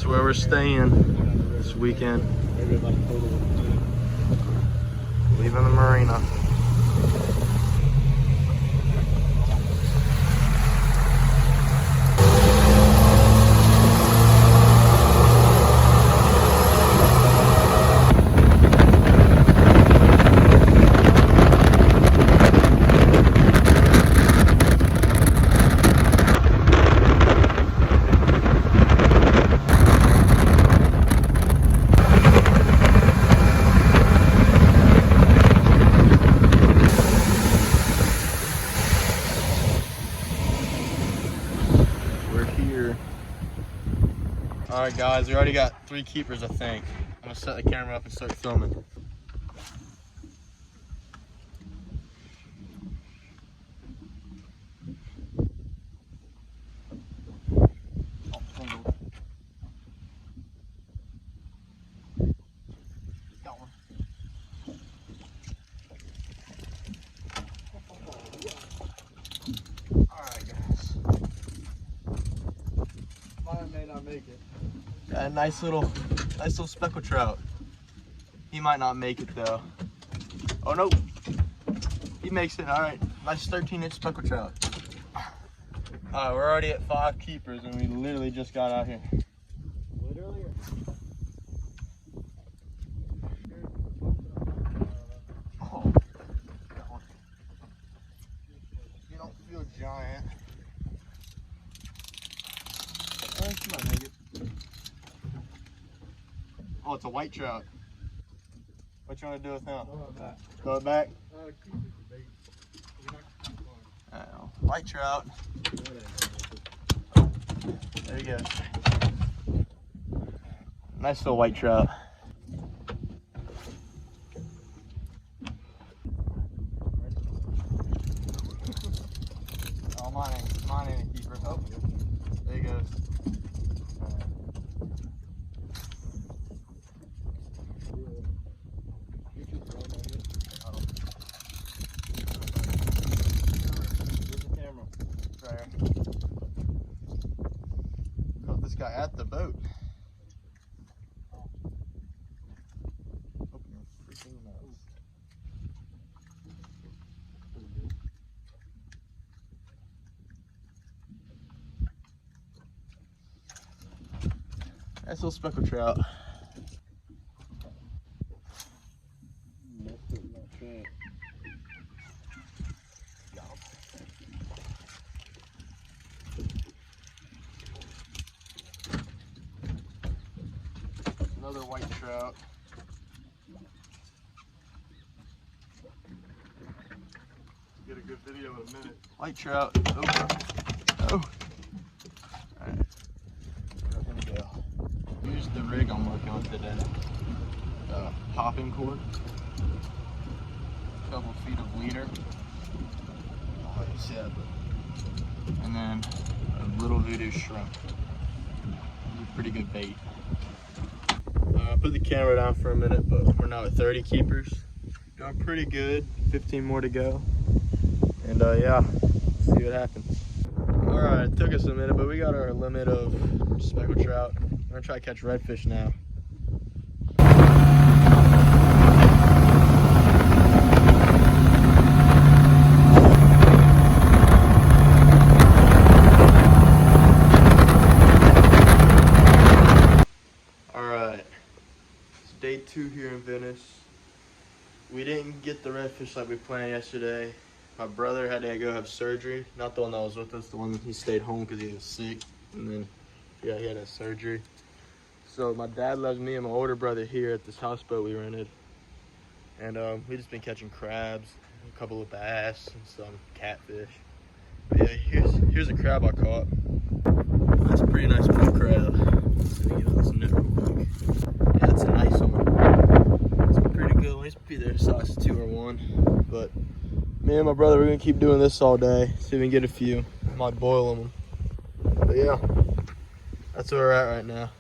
where we're staying this weekend. Leaving the marina. Alright guys, we already got 3 keepers, I think. I'm gonna set the camera up and start filming. Got one. Alright guys. Mine may not make it. Got a nice little speckled trout. He might not make it though. Oh no, he makes it. All right, nice 13-inch speckled trout. All right, we're already at 5 keepers and we literally just got out here. Literally? Oh, you don't feel giant. She might make it. Oh, it's a white trout. What you want to do with him? Throw it back. White trout. There you go. Nice little white trout. Oh, mine ain't a keeper. Oh, there he goes. Caught this guy at the boat. Open your freaking nose. Nice little speckled trout. Another white trout. Get a good video in a minute. White trout. Oh. Oh. Alright. There we go. Here's the rig I'm working on today. Popping cord. A couple feet of leader. Oh, you see that? And then a little voodoo shrimp. Pretty good bait. I put the camera down for a minute, but we're now at 30 keepers. Doing pretty good. 15 more to go. And yeah, see what happens. All right, it took us a minute, but we got our limit of speckled trout. We're gonna try to catch redfish now. Day 2 here in Venice. We didn't get the redfish like we planned yesterday. My brother had to go have surgery. Not the one that was with us, the one that he stayed home because he was sick. And then, yeah, he had a surgery. So my dad left me and my older brother here at this houseboat we rented. And we just been catching crabs, a couple of bass, and some catfish. But yeah, here's a crab I caught. That's a pretty nice blue crab. Let's get this net real quick. Yeah, it's a nice one. It's a pretty good one. He's be there size 2 or 1. But me and my brother, we're gonna keep doing this all day. See if we can get a few. Might boil them. But yeah, that's where we're at right now.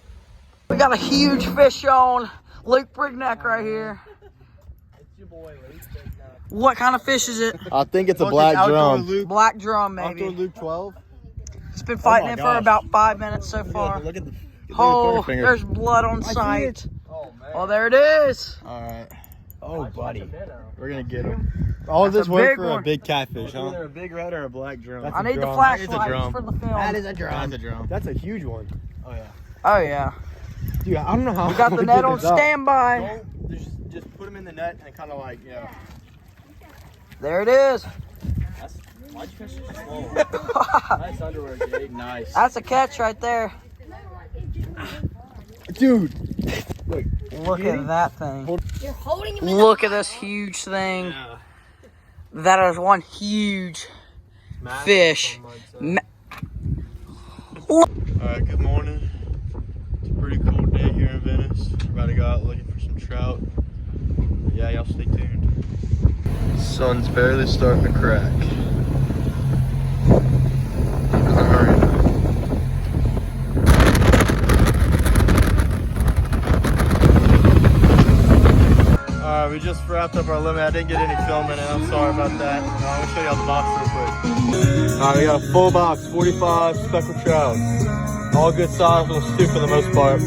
We got a huge fish on Luke Brignac right here. It's your boy, Luke. What kind of fish is it? I think it's a black drum. Black drum, maybe. Outdoor Luke 12. It's been fighting it for about 5 minutes so far. Look at the Oh, there's blood on sight. Oh, man. Oh, there it is. All right. Oh, buddy. We're going to get him. All That's this a work big for one. a big catfish, huh? Either a big red or a black drum. That's I a need the drum. flashlight drum. for the film. That is a That's drum. a drum. That's a huge one. Oh, yeah. Oh, yeah. Dude, I don't know how. We got the I'm net gonna on get this up. standby. Don't, just put them in the net and kind of like, yeah. There it is. Why'd you catch it slow? Nice underwear, Jake. Nice. That's a catch right there. Dude. Look at that thing. You're holding him. Look at this huge thing. Yeah. That is one huge fish. Alright, good morning. It's a pretty cold day here in Venice. We're about to go out looking for some trout. Yeah, y'all stay tuned. Sun's barely starting to crack. In a hurry now. Alright, we just wrapped up our limit. I didn't get any filming, and I'm sorry about that. I'm gonna show y'all the box real quick. Alright, we got a full box, 45 speckled trout. All good size, little stew for the most part.